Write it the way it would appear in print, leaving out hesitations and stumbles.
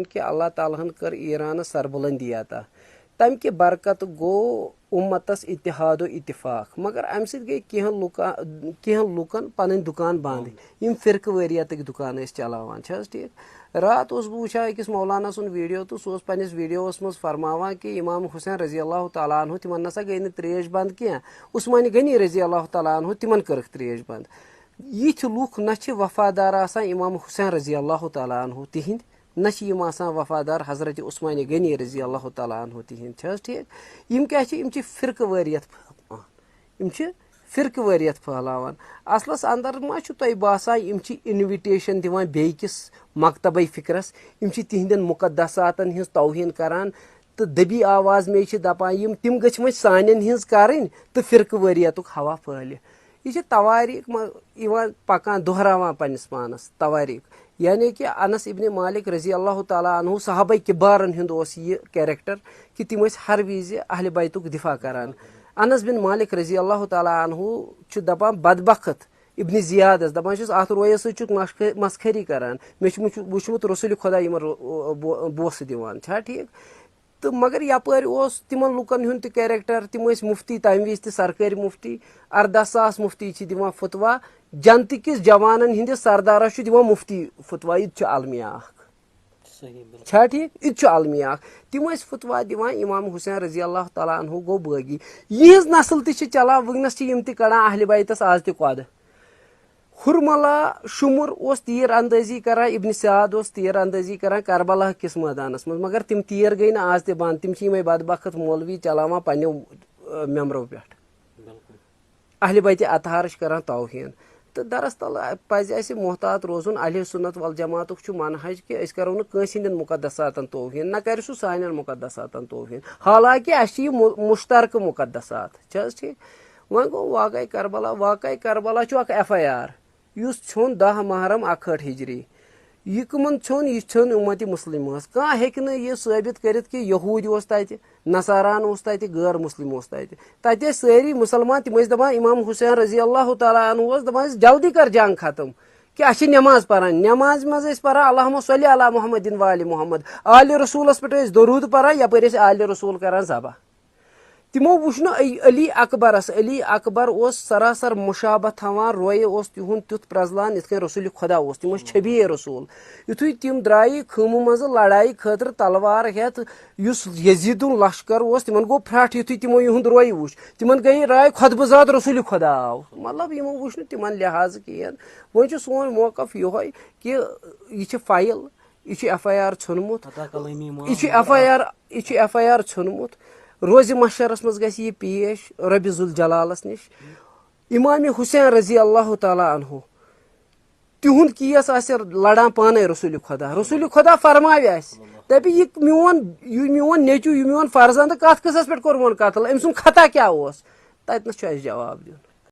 کہ اللہ تعالیٰ کر ایران سربلندی عطا تم کہ برکت گو امتس اتحاد و اتفاق مگر ام سی گئی کینٛہن لُکن پن دکان بند یم فرقہ واریتک دکان چلاوان ٹھیک رات بہٕ وٕچھان أکِس مولانا سُنٛد ویڈیو تو سہ پنس ویڈیوس مز فرماوان کہ امام حسین رضی اللہ تعالیٰ عنہ تمن نسا گئی نہٕ تریش بند کینٛہہ عثمان غنی رضی اللہ تعالیٰ عنہ تمن کٔرٕکھ تریش بند یِتھ لُکھ نہ چھِ وفادار آسان امام حسین رضی اللہ تعالیٰ عنہ تہنٛدۍ نہ یم آسان وفادار حضرت عثمان غنی رضی اللہ تعالیٰ عنہ تہنٛدۍ ٹھیک یم کیا یم فرقہ واریت فرقہ واریت پھہلاوان اصلس اندر ما چھُ تۄہہِ باسان یم چھِ انوِٹیشن دِوان بیٚکِس مکتبے فکرس یم چھِ تہنٛدٮ۪ن مقدساتن ہٕنٛز توہین کران تہٕ دبی آواز میں چھِ دپان یم تِم گٔژھ وۄنۍ سانٮ۪ن ہٕنٛز کرٕنۍ تہٕ فرقہ واریتُک ہوا پھہلہِ یہ چھِ تواریٖخ یِوان پکان دۄہراوان پننس پانس تواریٖخ یعنی کہ انس ابن مالک رضی اللہ تعالیٰ عنہ صحابہ کبارن ہُنٛد اوس یہ کیریکٹر کہ تم ٲسۍ ہر وِزِ اہل بیتُک دفاع کران انس بن مالک رضی اللہ تعالیٰ عنہ چھُ دپان بدبخت ابن زیادس دپان چھُس اتھ رویس سۭتۍ چھُکھ مسخری کران مےٚ چھُ وٕچھمُت رسول خۄدا یِمن بوسہٕ دِوان چھا ٹھیک تو مگر یپٲرۍ اوس تمن لُکن ہُنٛد تہِ کیریکٹر تم ٲسۍ مفتی تمہِ وِزِ تہِ سرکٲرۍ مفتی 18,000 مفتی چھِ دِوان فتوا جنتہٕ کِس جوانن ہٕنٛدِس سردارس چھُ دِوان مفتی فتوا یہِ تہِ چھُ المیہ اکھ چھا ٹھیک یہِ تہِ چھُ المیہ اکھ تم ٲسۍ فتوا دِوان امام حسین رضی اللہ تعالیٰ عنہ گوٚو بٲغی یِہٕنٛز نسل تہِ چھِ چلان وٕنکیٚنس چھِ یم تہِ کڑان اہلِ بیتس آز تہِ قۄدٕ ہُرملا شُمر اوس تیٖر اندٲزی کران ابن سعد اوس تیٖر اندٲزی کران کربلا کِس میدانس منٛز مگر تِم تیٖر گٔے نہٕ آز تہِ بنٛد تِم چھِ یِمے بدبخت مولوی چلاوان پننیو ممبرو پٮ۪ٹھ اہلِ بیتِ اطہارٕچ کران توہین تہٕ دراصل پزِ اسہِ محتاط روزُن اہلِ سنت والجماعتُک چھُ منہج کہ أسۍ کرو نہٕ کٲنٛسہِ ہٕنٛدٮ۪ن مقدساتن توہین نہ کرِ سُہ سانٮ۪ن مقدساتن توہین حالانکہ اسہِ چھِ یہِ مشترکہٕ مقدسات چھِ حظ ٹھیک وۄنۍ گوٚو واقعہ کربلا چھُ اکھ FIR یُس ژھیوٚن 10 محرم 61 ہجری یہ کٕمن ژھیوٚن یہِ ژھیوٚن اُمتِ مُسلِمس کانٛہہ ہیٚکہِ نہٕ یہِ ثٲبت کٔرِتھ کہ یہوٗدۍ اوس تتہِ نصاران اوس تتہِ غٲر مسلم اوس تتہِ ٲسۍ سٲری مُسلمان تِم ٲسۍ دپان امام حسین رضی اللہ تعالیٰ عنہ اوس دپان جلدی کر جنگ ختم کہ اسہِ چھِ نٮ۪ماز پران نٮ۪مازِ منٛز ٲسۍ پران اللہُمہ صلی علی محمد وآلِ محمد آلِ رسوٗلس پٮ۪ٹھ ٲسۍ درود پران یپٲرۍ ٲسۍ آلِ رسوٗل کران ذبح تمو وٕچھ نہٕ علی اکبرس علی اکبر اوس سراسر مشابہ تھاوان رویہِ اوس تِہُنٛد تیُتھ پرزلان یِتھ کٔنۍ رسول خۄدا اوس تِم ٲسۍ چھبیے رسول یُتھُے تِم درٛایہِ خۭمہٕ منٛزٕ لڑایہِ خٲطرٕ تلوار ہٮ۪تھ یُس یزیٖدُن لشکر اوس تِمن گوٚو پھرٛٹھ یُتھُے تِمو یِہُنٛد رویہِ وٕچھ تِمن گٔیے راے خۄطبہٕ زاد رسول خۄدا آو مطلب یِمو وٕچھ نہٕ تِمن لحاظہٕ کہیٖنۍ وۄنۍ چھُ سون موقف یِہوے کہ یہِ چھِ فایل یہِ چھُ FIR ژھیوٚنمُت یہِ چھُ FIR ژھیوٚنمُت روزِ محشرس منٛز گژھِ یہِ پیش رۄبِ ذوالجلالس نِش امام حسین رضی اللہ تعالیٰ عنہ تِہُنٛد کیس آسہِ لڑان پانے رسول خۄدا فرماوِ اسہِ دپہِ یہِ میون نیٚچوٗ یہِ میون فرزند کتھ قٕصس پٮ۪ٹھ کوٚرون قتل أمۍ سُنٛد خطا کیاہ اوس تتنس چھُ اسہِ جواب دیُن